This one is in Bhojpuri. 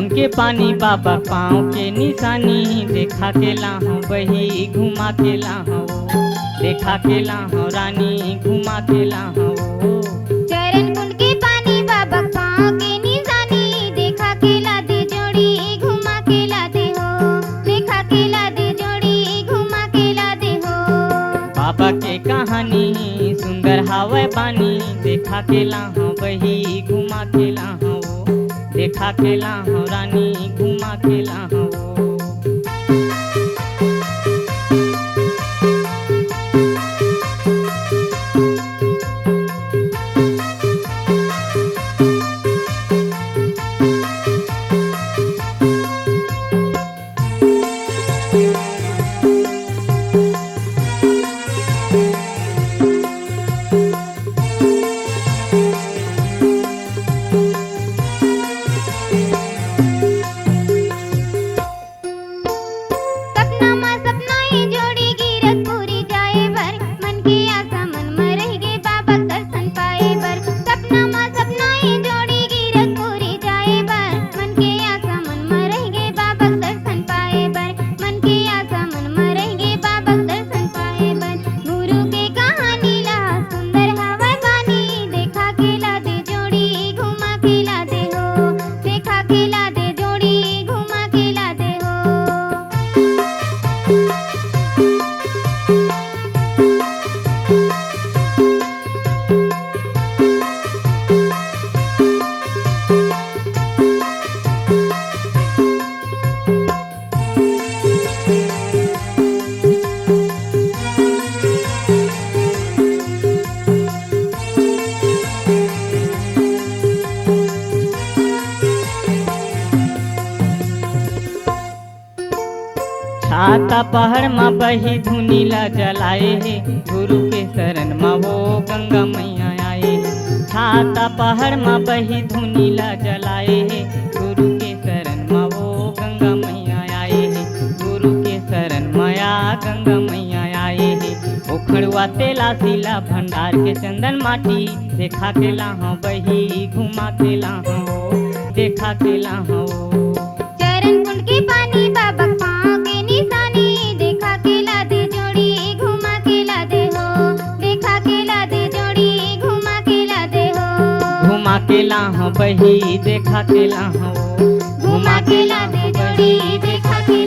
कुंड के पानी बाबा पाँव के निशानी, देखा के लाहौं बही घुमा के लाहौं, देखा के लाहौं रानी घुमा के लाहौं। चरण कुंड के पानी बाबा पाँव के निशानी, देखा के ला दे जोड़ी घुमा के ला दे हो, देखा के ला दे जोड़ी घुमा के ला दे हो। बाबा के कहानी सुंदर हावय बानी, देखा के लाहौं बही घुमा के लाहौं, देखा के लाहौं रानी घुमा के लाहौं। छाता पहाड़ में बही धुनी ला जलाए हे, गुरु के शरण में वो गंगा मैया आए। छाता पहाड़ में बही धुनी ला जलाए हे, गुरु के शरण में वो गंगा मैया आए हे, गुरु के शरण माया गंगा मैया आए हे। उखड़ुआ तेला सिला भंडार के चंदन माटी, देखा के लाहौं बही घुमा के लाहौं, देखा के लाहौं। चरण कुंड के पानी बाबा पाँव के निशानी, देखा के ला दे जोड़ी घुमा के ला दे हो, देखा के ला दे जोड़ी घुमा के ला दे हो। घुमा के लाहौं बही देखा के लाहौं, घुमा के ला दे जोड़ी देखा के